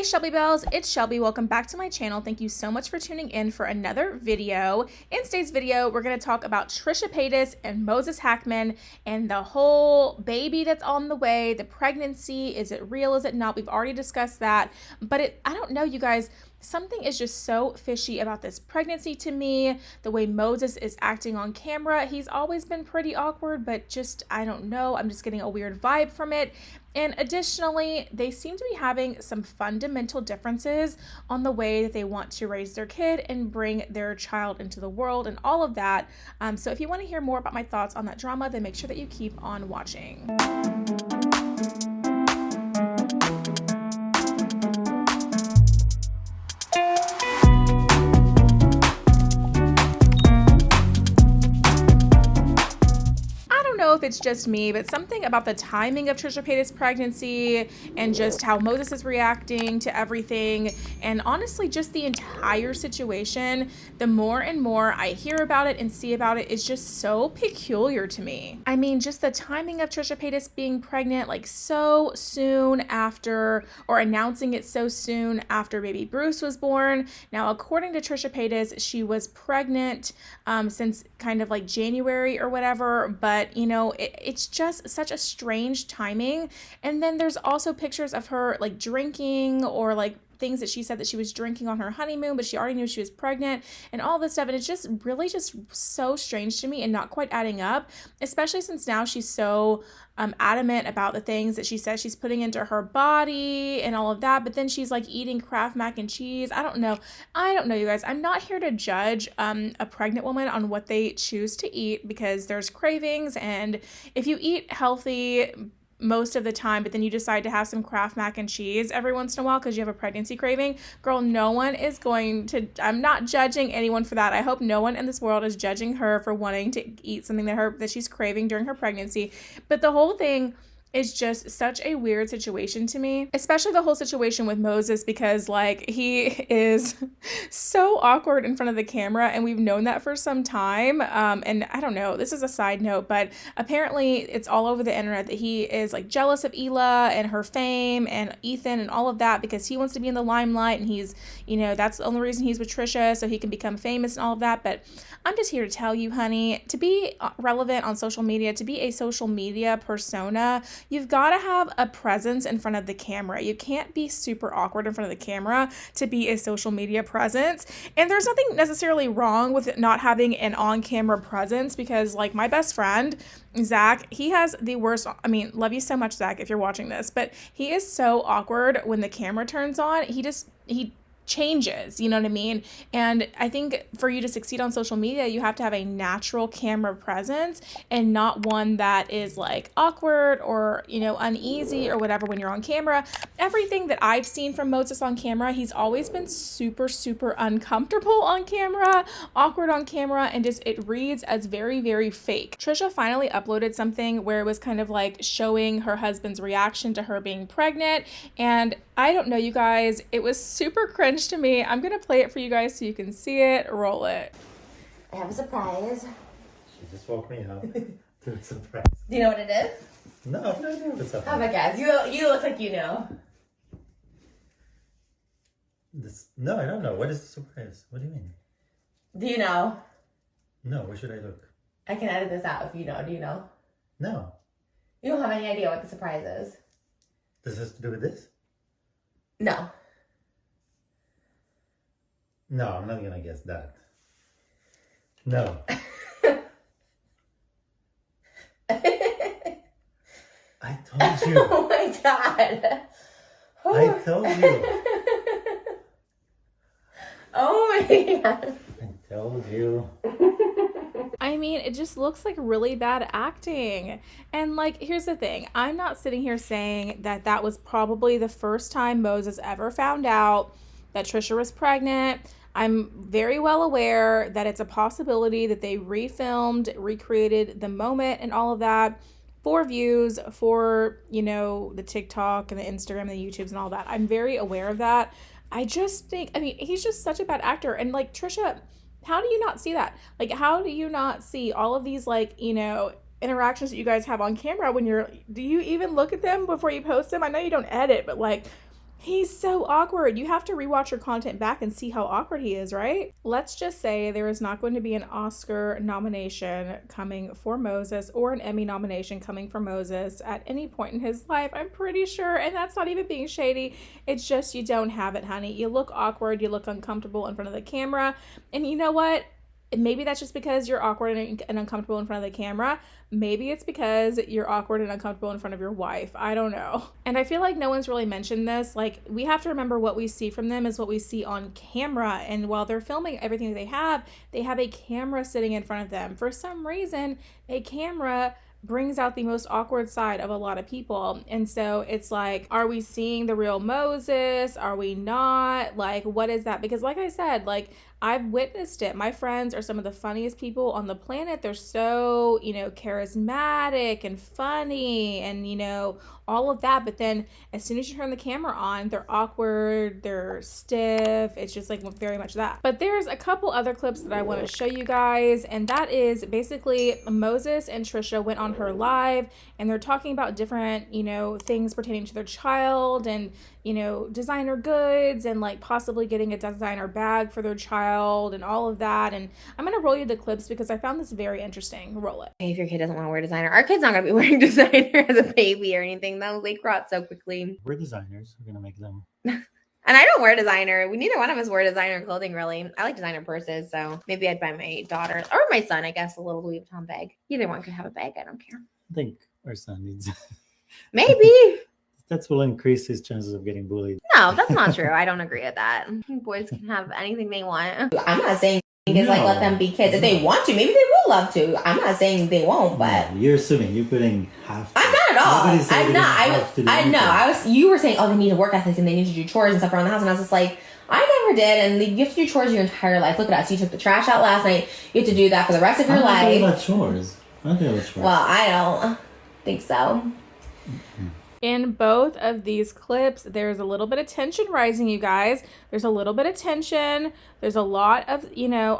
Shelby Bells, it's Shelby. Welcome back to my channel. Thank you so much for tuning in for another video. In today's video, we're going to talk about Trisha Paytas and Moses Hacmon and the whole baby that's on the way, the pregnancy. Is it real? Is it not? We've already discussed that, but I don't know, you guys. Something is just so fishy about this pregnancy to me. The way Moses is acting on camera, he's always been pretty awkward, but just, I don't know. I'm just getting a weird vibe from it. And additionally, they seem to be having some fundamental differences on the way that they want to raise their kid and bring their child into the world and all of that. So if you want to hear more about my thoughts on that drama, then make sure that you keep on watching. If it's just me, but something about the timing of Trisha Paytas' pregnancy and just how Moses is reacting to everything, and honestly just the entire situation, the more and more I hear about it and see about it, is just so peculiar to me. I mean, just the timing of Trisha Paytas being pregnant like so soon after, or announcing it so soon after baby Bruce was born. Now, according to Trisha Paytas, she was pregnant since kind of like January or whatever, but you know, it's just such a strange timing. And then there's also pictures of her like drinking, or like things that she said that she was drinking on her honeymoon, but she already knew she was pregnant and all this stuff. And it's just really just so strange to me and not quite adding up, especially since now she's so adamant about the things that she says she's putting into her body and all of that. But then she's like eating Kraft mac and cheese. I don't know, you guys. I'm not here to judge a pregnant woman on what they choose to eat, because there's cravings. And if you eat healthy most of the time, but then you decide to have some Kraft mac and cheese every once in a while because you have a pregnancy craving, girl, no one is going to, I'm not judging anyone for that. I hope no one in this world is judging her for wanting to eat something that she's craving during her pregnancy. But the whole thing is just such a weird situation to me, especially the whole situation with Moses, because like he is so awkward in front of the camera, and we've known that for some time. And I don't know, this is a side note, but apparently it's all over the internet that he is like jealous of Ela and her fame and Ethan and all of that, because he wants to be in the limelight, and he's, you know, that's the only reason he's with Trisha, so he can become famous and all of that. But I'm just here to tell you, honey, to be relevant on social media, to be a social media persona, you've got to have a presence in front of the camera. You can't be super awkward in front of the camera to be a social media presence. And there's nothing necessarily wrong with not having an on-camera presence, because like my best friend, Zach, he has the worst, I mean, love you so much, Zach, if you're watching this, but he is so awkward when the camera turns on. He changes, you know what I mean? And I think for you to succeed on social media, you have to have a natural camera presence, and not one that is like awkward or, you know, uneasy or whatever when you're on camera. Everything that I've seen from Moses on camera, he's always been super, super uncomfortable on camera, awkward on camera, and just it reads as very, very fake. Trisha finally uploaded something where it was kind of like showing her husband's reaction to her being pregnant, and I don't know, you guys, it was super cringe to me. I'm gonna play it for you guys so you can see it. Roll it. I have a surprise. She just woke me up to a surprise. Do you know what it is? No, I've no idea what it's up. Oh my gosh, you look like you know. No, I don't know. What is the surprise? What do you mean? Do you know? No, where should I look? I can edit this out if you know. Do you know? No. You don't have any idea what the surprise is? Does this have to do with this? No. No, I'm not gonna guess that. No. I told you. Oh my god. I told you. Oh my god. I told you. I mean, it just looks like really bad acting. And like, here's the thing. I'm not sitting here saying that that was probably the first time Moses ever found out that Trisha was pregnant. I'm very well aware that it's a possibility that they recreated the moment and all of that for views, for, you know, the TikTok and the Instagram and the YouTubes and all that. I'm very aware of that. I just think, I mean, he's just such a bad actor. And like, Trisha, how do you not see that? Like, how do you not see all of these, like, you know, interactions that you guys have on camera when do you even look at them before you post them? I know you don't edit, but like, He's so awkward. You have to rewatch your content back and see how awkward he is, right? Let's just say there is not going to be an Oscar nomination coming for Moses or an Emmy nomination coming for Moses at any point in his life, I'm pretty sure. And that's not even being shady. It's just you don't have it, honey. You look awkward. You look uncomfortable in front of the camera. And you know what? Maybe that's just because you're awkward and uncomfortable in front of the camera. Maybe it's because you're awkward and uncomfortable in front of your wife. I don't know. And I feel like no one's really mentioned this. Like, we have to remember what we see from them is what we see on camera. And while they're filming everything they have a camera sitting in front of them. For some reason, a camera brings out the most awkward side of a lot of people. And so it's like, are we seeing the real Moses? Are we not? Like, what is that? Because like I said, like, I've witnessed it. My friends are some of the funniest people on the planet. They're so, charismatic and funny and, all of that. But then as soon as you turn the camera on, they're awkward, they're stiff. It's just like very much that. But there's a couple other clips that I want to show you guys. And that is basically Moses and Trisha went on her live and they're talking about different, things pertaining to their child and, designer goods and like possibly getting a designer bag for their child and all of that. And I'm going to roll you the clips because I found this very interesting. Roll it. If your kid doesn't want to wear designer, our kid's not going to be wearing designer as a baby or anything. Those they grow out so quickly. We're designers. We're going to make them. And I don't wear designer. Neither one of us wear designer clothing, really. I like designer purses, so maybe I'd buy my daughter or my son, I guess, a little Louis Vuitton bag. Either one could have a bag. I don't care. I think our son needs. Maybe. That will increase his chances of getting bullied. No, that's not true. I don't agree with that. Boys can have anything they want. I'm not saying kids let them be kids. If they want to, maybe they will love to. I'm not saying they won't, but no, you're assuming you're putting have to. I'm not at all. I'm not. You were saying, oh, they need a work ethic and they need to do chores and stuff around the house, and I was just like, I never did. And you have to do chores your entire life. Look at us. You took the trash out last night. You have to do that for the rest of your life. I don't think about chores. Well, I don't think so. In both of these clips, there's a little bit of tension rising, you guys. There's a little bit of tension. There's a lot of,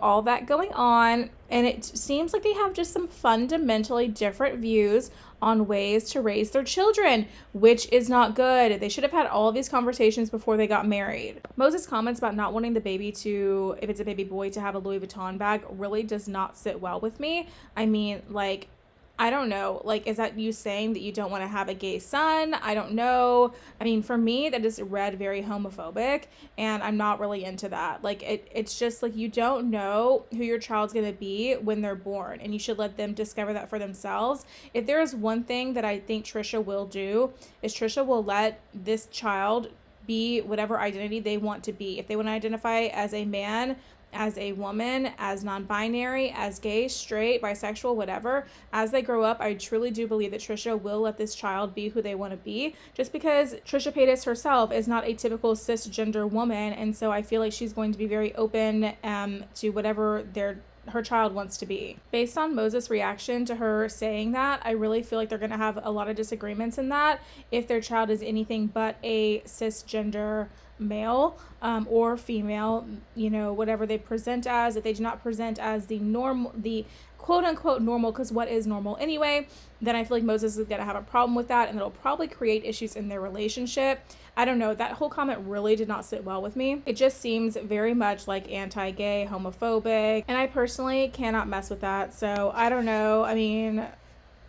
all that going on. And it seems like they have just some fundamentally different views on ways to raise their children, which is not good. They should have had all of these conversations before they got married. Moses' comments about not wanting the baby to, if it's a baby boy, to have a Louis Vuitton bag really does not sit well with me. I mean, like, I don't know, like, is that you saying that you don't want to have a gay son? I don't know. I mean, for me, that is read very homophobic, and I'm not really into that. Like, it's just like you don't know who your child's going to be when they're born, and you should let them discover that for themselves. If there is one thing that I think Trisha will do, is Trisha will let this child be whatever identity they want to be. If they want to identify as a man, as a woman, as non-binary, as gay, straight, bisexual, whatever, as they grow up, I truly do believe that Trisha will let this child be who they want to be, just because Trisha Paytas herself is not a typical cisgender woman, and so I feel like she's going to be very open to whatever her child wants to be. Based on Moses' reaction to her saying that, I really feel like they're going to have a lot of disagreements in that if their child is anything but a cisgender male or female, whatever they present as. If they do not present as the quote unquote normal, because what is normal anyway, then I feel like Moses is going to have a problem with that, and it'll probably create issues in their relationship. I don't know. That whole comment really did not sit well with me. It just seems very much like anti-gay, homophobic, and I personally cannot mess with that. So I don't know. I mean,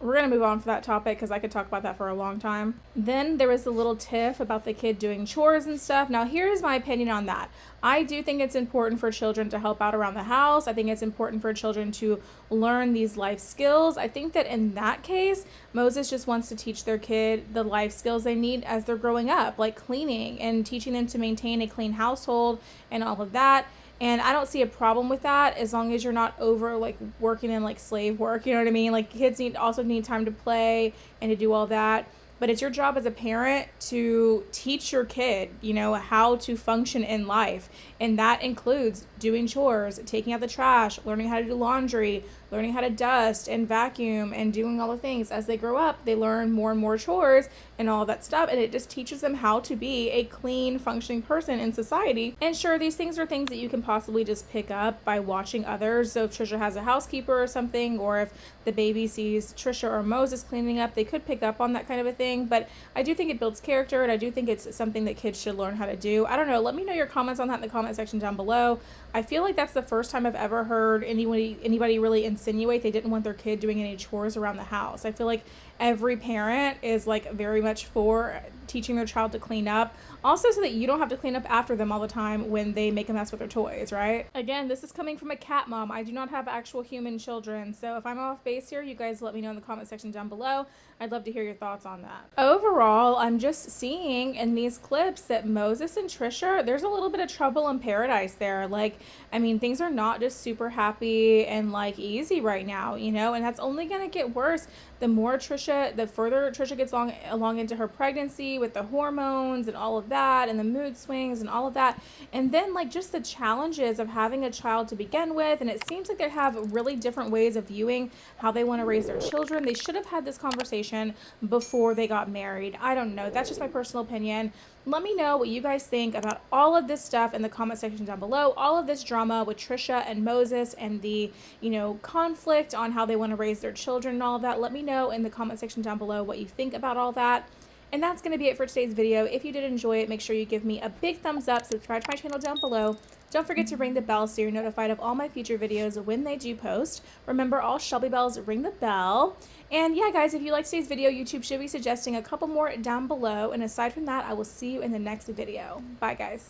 we're going to move on for that topic because I could talk about that for a long time. Then there was a little tiff about the kid doing chores and stuff. Now, here's my opinion on that. I do think it's important for children to help out around the house. I think it's important for children to learn these life skills. I think that in that case, Moses just wants to teach their kid the life skills they need as they're growing up, like cleaning and teaching them to maintain a clean household and all of that. And I don't see a problem with that as long as you're not over like working in like slave work, you know what I mean? Like kids also need time to play and to do all that. But it's your job as a parent to teach your kid, how to function in life. And that includes doing chores, taking out the trash, learning how to do laundry, learning how to dust and vacuum and doing all the things. As they grow up, they learn more and more chores and all that stuff. And it just teaches them how to be a clean, functioning person in society. And sure, these things are things that you can possibly just pick up by watching others. So if Trisha has a housekeeper or something, or if the baby sees Trisha or Moses cleaning up, they could pick up on that kind of a thing. thing, but I do think it builds character, and I do think it's something that kids should learn how to do. I don't know. Let me know your comments on that in the comment section down below. I feel like that's the first time I've ever heard anybody really insinuate they didn't want their kid doing any chores around the house. I feel like every parent is like very much for teaching their child to clean up, also so that you don't have to clean up after them all the time when they make a mess with their toys, right? Again, this is coming from a cat mom. I do not have actual human children, so if I'm off base here, you guys let me know in the comment section down below. I'd love to hear your thoughts on that. Overall, I'm just seeing in these clips that Moses and Trisha, there's a little bit of trouble in paradise there. Like, I mean, things are not just super happy and like easy right now, you know, and that's only gonna get worse the further Trisha gets along into her pregnancy with the hormones and all of that, and the mood swings and all of that, and then like just the challenges of having a child to begin with. And it seems like they have really different ways of viewing how they want to raise their children. They should have had this conversation before they got married. I don't know. That's just my personal opinion. Let me know what you guys think about all of this stuff in the comment section down below. All of this drama with Trisha and Moses and the, you know, conflict on how they want to raise their children and all of that. Let me know in the comment section down below what you think about all that. And that's going to be it for today's video. If you did enjoy it, make sure you give me a big thumbs up, subscribe to my channel down below. Don't forget to ring the bell so you're notified of all my future videos when they do post. Remember, all Shelby bells ring the bell. And yeah, guys, if you liked today's video, YouTube should be suggesting a couple more down below. And aside from that, I will see you in the next video. Bye, guys.